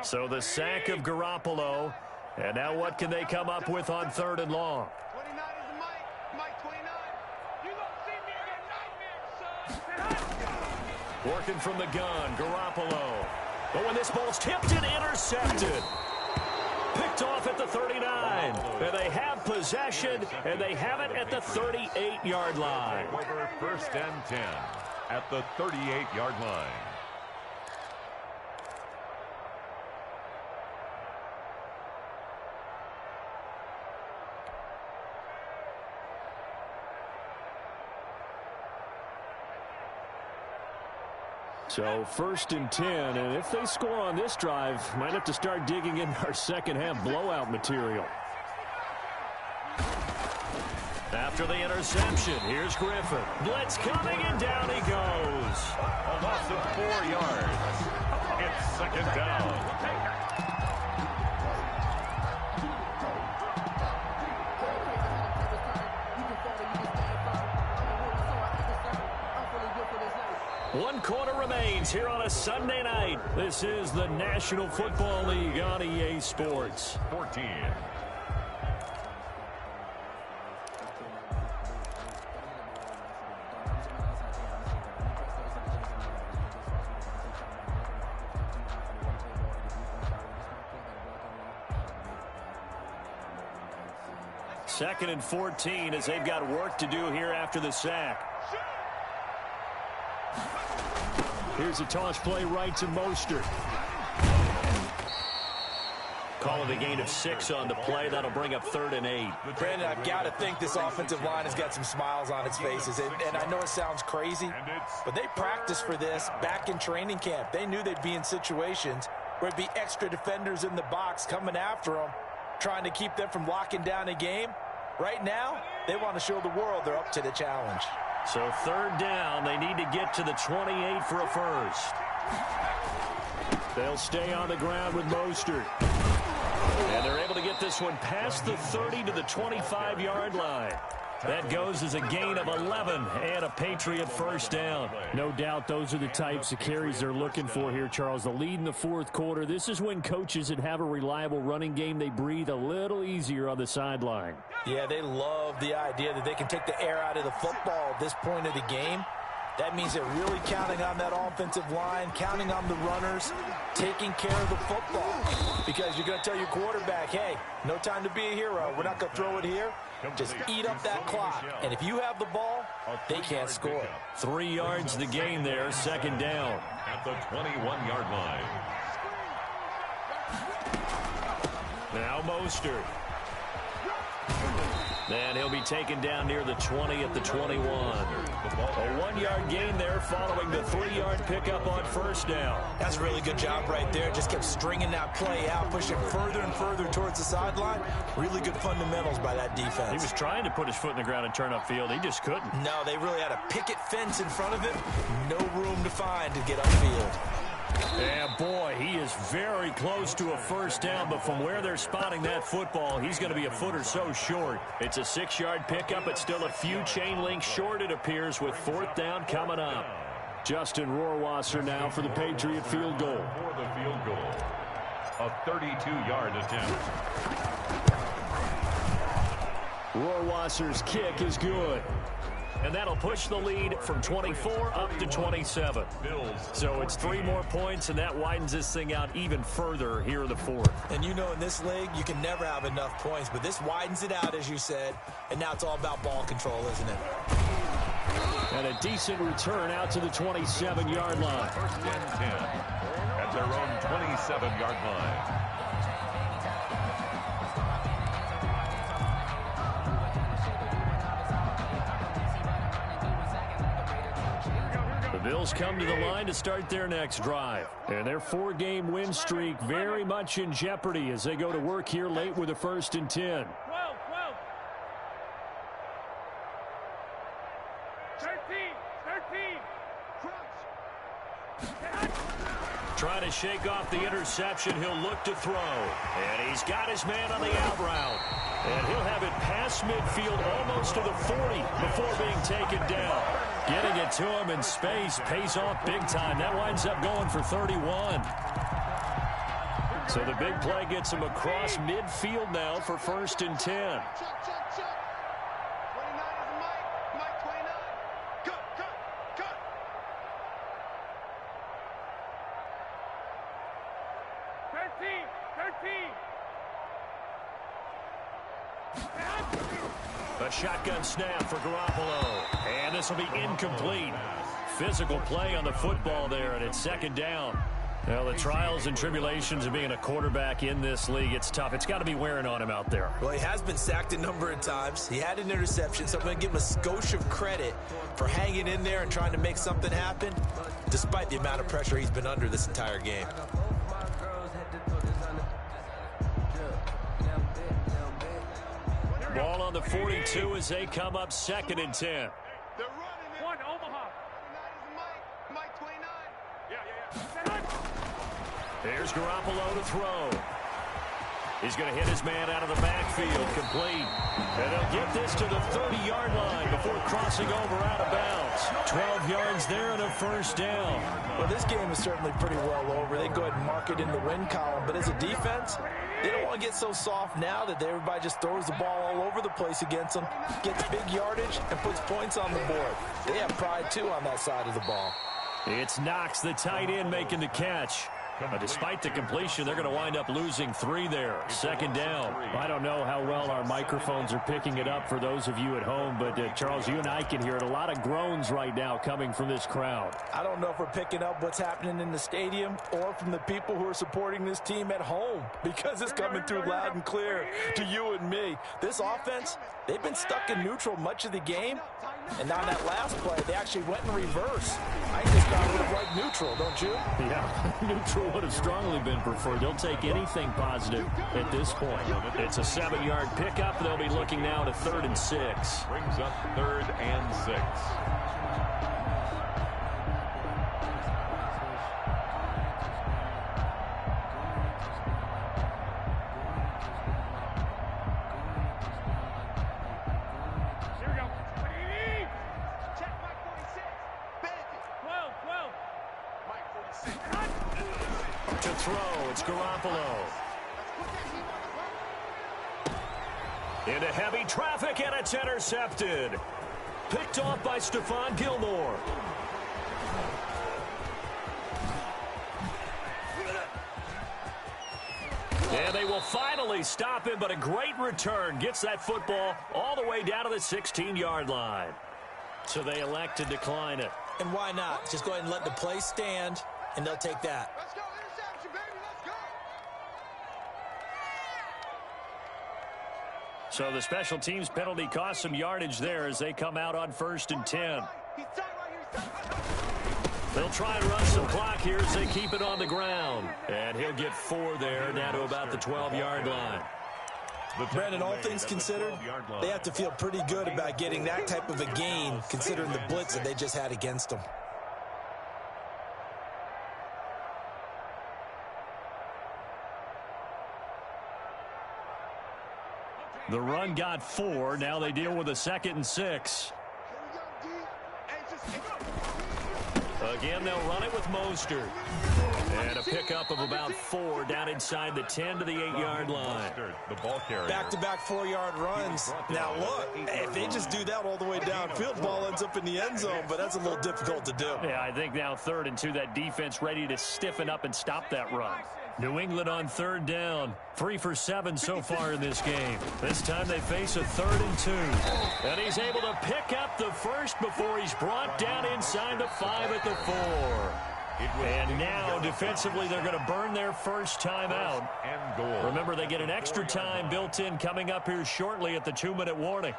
So the sack of Garoppolo. And now what can they come up with on 3rd and long? 29 is the Mike 29. You don't see me again, nightmare, son. Working from the gun, Garoppolo. But when this ball's tipped and intercepted. Picked off at the 39. And they have possession, and they have it at the 38-yard line. Over 1st and 10 at the 38-yard line. So 1st and 10, and if they score on this drive, might have to start digging in our second half blowout material. After the interception, here's Griffin. Blitz coming, and down he goes. A loss of 4 yards. It's 2nd down. One quarter remains here on a Sunday night. This is the National Football League on EA Sports. 14. Second and 14 as they've got work to do here after the sack. Here's a toss play right to Mostert. Call it a gain of 6 on the play. That'll bring up 3rd and 8. Brandon, I've got to think this offensive line has got some smiles on its faces. And I know it sounds crazy, but they practiced for this back in training camp. They knew they'd be in situations where it'd be extra defenders in the box coming after them, trying to keep them from locking down a game. Right now, they want to show the world they're up to the challenge. So 3rd down, they need to get to the 28 for a first. They'll stay on the ground with Mostert. And they're able to get this one past the 30 to the 25-yard line. That goes as a gain of 11 and a Patriot first down. No doubt those are the types of carries they're looking for here, Charles. The lead in the 4th quarter. This is when coaches that have a reliable running game, they breathe a little easier on the sideline. Yeah, they love the idea that they can take the air out of the football at this point of the game. That means they're really counting on that offensive line, counting on the runners, taking care of the football. Because you're going to tell your quarterback, hey, no time to be a hero. We're not going to throw it here. Just eat up that clock. And if you have the ball, they can't score. 3 yards the gain there, 2nd down. At the 21-yard line. Now Mostert. And he'll be taken down near the 20 at the 21. A 1-yard gain there following the 3-yard pickup on first down. That's a really good job right there. Just kept stringing that play out, pushing further and further towards the sideline. Really good fundamentals by that defense. He was trying to put his foot in the ground and turn upfield. He just couldn't. No, they really had a picket fence in front of him. No room to find to get upfield. Yeah, boy, he is very close to a first down, but from where they're spotting that football, he's going to be a foot or so short. It's a 6-yard pickup. It's still a few chain links short, it appears, with 4th down coming up. Justin Rohrwasser now for the Patriot field goal. For the field goal. A 32-yard attempt. Rohrwasser's kick is good. and that'll push the lead from 24 up to 27. So it's 3 more points, and that widens this thing out even further here in the fourth. And you know in this league, you can never have enough points, but this widens it out, as you said, and now it's all about ball control, isn't it? And a decent return out to the 27-yard line. First and 10 at their own 27-yard line. The Bills come to the line to start their next drive. And their 4-game win streak very much in jeopardy as they go to work here late with a 1st and 10. 13. Trying to shake off the interception. He'll look to throw. And he's got his man on the out route. And he'll have it past midfield almost to the 40 before being taken down. Getting it to him in space pays off big time. That winds up going for 31. So the big play gets him across midfield now for 1st and 10. A shotgun snap for Garoppolo. And this will be incomplete. Physical play on the football there, and it's 2nd down. Well, the trials and tribulations of being a quarterback in this league, it's tough. It's got to be wearing on him out there. Well, he has been sacked a number of times. He had an interception, so I'm going to give him a skosh of credit for hanging in there and trying to make something happen, despite the amount of pressure he's been under this entire game. Ball on the 42 as they come up 2nd and 10. They're running it. One, Omaha. 29 is Mike 29. There's Garoppolo to throw. He's going to hit his man out of the backfield, complete. And they'll get this to the 30-yard line before crossing over out of bounds. 12 yards there and a 1st down. Well, this game is certainly pretty well over. They go ahead and mark it in the win column. But as a defense, they don't want to get so soft now that everybody just throws the ball all over the place against them, gets big yardage, and puts points on the board. They have pride, too, on that side of the ball. It's Knox, the tight end, making the catch. Despite the completion, they're going to wind up losing 3 there. 2nd down. I don't know how well our microphones are picking it up for those of you at home, but Charles, you and I can hear it. A lot of groans right now coming from this crowd. I don't know if we're picking up what's happening in the stadium or from the people who are supporting this team at home, because it's coming through loud and clear to you and me. This offense, they've been stuck in neutral much of the game, and on that last play, they actually went in reverse. I just thought would have liked neutral, don't you? Yeah, neutral would have strongly been preferred. They'll take anything positive at this point. It's a 7-yard pickup. They'll be looking now to 3rd and 6. Brings up 3rd and 6. To throw, it's Garoppolo. Into heavy traffic, and it's intercepted. Picked off by Stephon Gilmore. And they will finally stop him, but a great return. Gets that football all the way down to the 16-yard line. So they elect to decline it. And why not? Just go ahead and let the play stand, and they'll take that. Let's go, interception, baby, let's go. So the special teams penalty cost some yardage there as they come out on 1st and 10. They'll try and run some clock here as they keep it on the ground. And he'll get 4 there, down to about the 12-yard line. Brandon, all things considered, they have to feel pretty good about getting that type of a gain, considering the blitz that they just had against them. The run got 4. Now they deal with a 2nd and 6. Again, they'll run it with Mostert. And a pickup of about 4 down inside the 10 to the 8-yard line. The ball carrier. Back-to-back 4-yard runs. Now, look, if they just do that all the way downfield, ball ends up in the end zone, but that's a little difficult to do. Yeah, I think now 3rd and 2, that defense ready to stiffen up and stop that run. New England on 3rd down. 3 for 7 so far in this game. This time they face a 3rd and 2. And he's able to pick up the first before he's brought down inside the 5 at the 4. And now, defensively, they're going to burn their first time out. Remember, they get an extra time built in coming up here shortly at the 2-minute warning.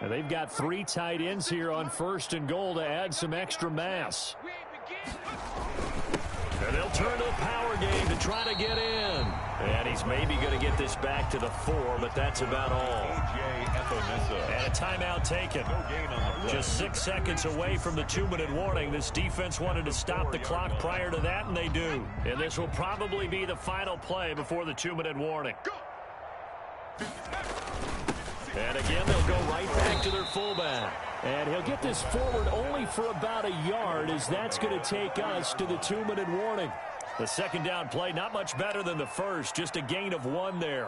And they've got 3 tight ends here on 1st and goal to add some extra mass. And they'll turn to the power game to try to get in. And he's maybe going to get this back to the 4, but that's about all. And a timeout taken. Just 6 seconds away from the 2-minute warning. This defense wanted to stop the clock prior to that, and they do. And this will probably be the final play before the 2-minute warning. And again, they'll go right back to their fullback. And he'll get this forward only for about a yard, as that's going to take us to the 2-minute warning. The 2nd down play, not much better than the first, just a gain of 1 there.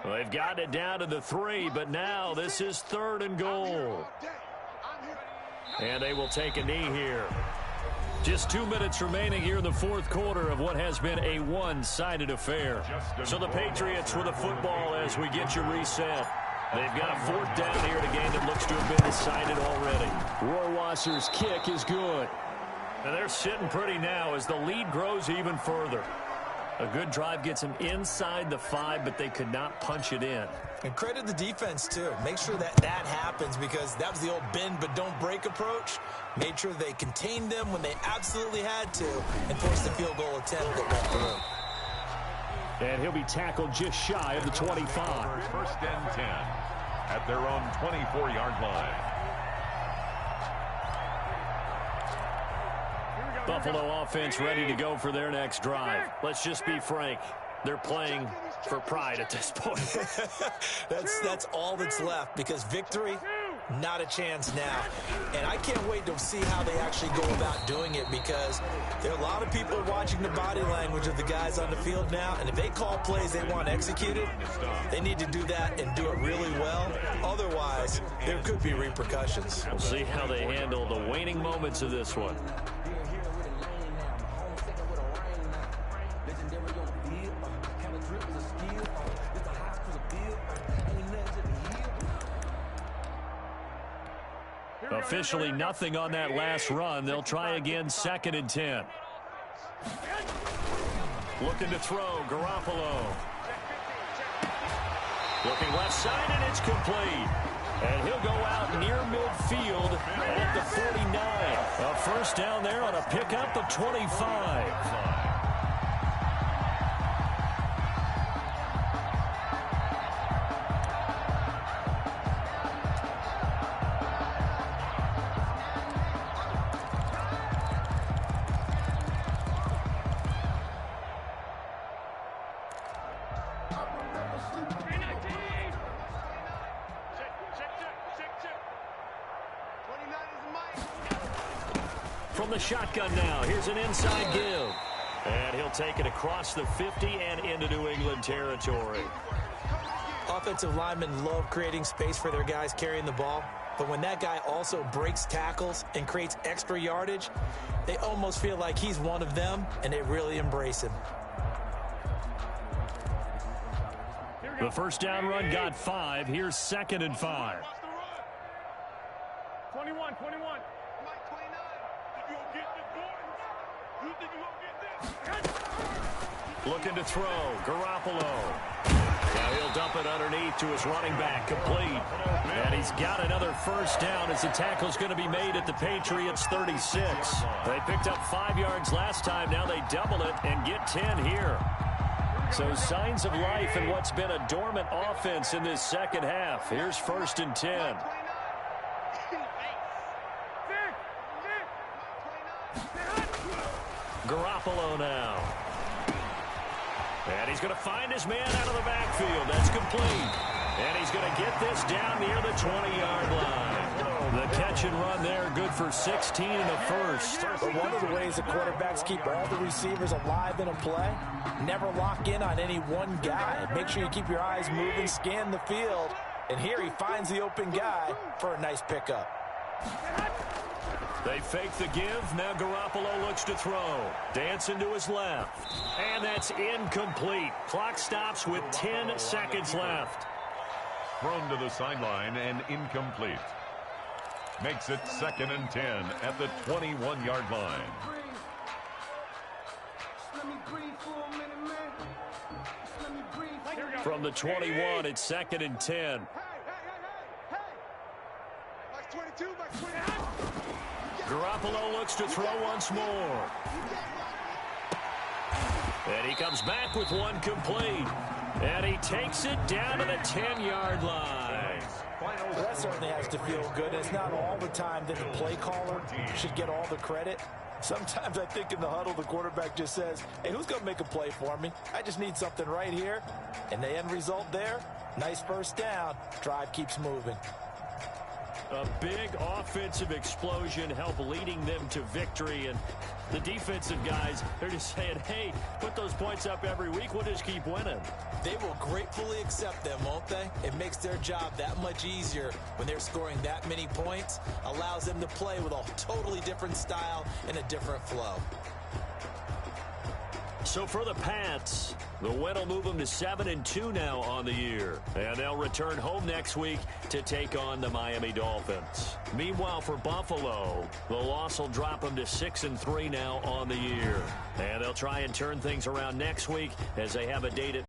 Well, they've gotten it down to the 3, but now this is 3rd and goal. And they will take a knee here. Just 2 minutes remaining here in the 4th quarter of what has been a one-sided affair. So the Patriots with the football as we get you reset. They've got a 4th down here in a game that looks to have been decided already. Rohrwasser's kick is good. And they're sitting pretty now as the lead grows even further. A good drive gets them inside the 5, but they could not punch it in. And credit the defense, too. Make sure that happens, because that was the old bend but don't break approach. Made sure they contained them when they absolutely had to and forced the field goal attempt that went through. And he'll be tackled just shy of the 25. 1st and 10 at their own 24-yard line. Buffalo offense ready to go for their next drive. Let's just be frank. They're playing for pride at this point. That's all that's left, because victory, not a chance now. And I can't wait to see how they actually go about doing it, because there are a lot of people watching the body language of the guys on the field now, and if they call plays they want executed, they need to do that and do it really well. Otherwise, there could be repercussions. We'll see how they handle the waning moments of this one. Officially nothing on that last run. They'll try again, 2nd and 10. Looking to throw, Garoppolo. Looking left side, and it's complete. And he'll go out near midfield at the 49. A 1st down there on a pickup of 25. From the shotgun now, here's an inside give. And he'll take it across the 50 and into New England territory. Offensive linemen love creating space for their guys carrying the ball, but when that guy also breaks tackles and creates extra yardage, they almost feel like he's one of them, and they really embrace him. The 1st down run got 5. Here's 2nd and 5. 21. Mike 29. You gonna get this, boy? You think you gonna get this? Looking to throw, Garoppolo. Now he'll dump it underneath to his running back, complete. And he's got another 1st down as the tackle's going to be made at the Patriots 36. They picked up 5 yards last time. Now they double it and get 10 here. So signs of life in what's been a dormant offense in this 2nd half. Here's 1st and 10. Garoppolo now. And he's going to find his man out of the backfield. That's complete. And he's going to get this down near the 20-yard line. The catch and run there, good for 16 in the first. But one of the ways the quarterbacks keep all the receivers alive in a play, never lock in on any one guy. Make sure you keep your eyes moving, scan the field. And here he finds the open guy for a nice pickup. They fake the give. Now Garoppolo looks to throw. Dancing to his left. And that's incomplete. Clock stops with 10 seconds left. Thrown to the sideline and incomplete. Makes it 2nd and 10 at the 21-yard line. From the 21, it's 2nd and 10. Garoppolo looks to throw once more. And he comes back with one complete. And he takes it down to the 10-yard line. Well, that certainly has to feel good. It's not all the time that the play caller should get all the credit. Sometimes I think in the huddle, the quarterback just says, hey, who's going to make a play for me? I just need something right here. And the end result there, nice first down. Drive keeps moving. A big offensive explosion helped leading them to victory. And the defensive guys, they're just saying, hey, put those points up every week. We'll just keep winning. They will gratefully accept them, won't they? It makes their job that much easier when they're scoring that many points. Allows them to play with a totally different style and a different flow. So for the Pats, the win will move them to 7-2 now on the year. And they'll return home next week to take on the Miami Dolphins. Meanwhile, for Buffalo, the loss will drop them to 6-3 now on the year. And they'll try and turn things around next week as they have a date at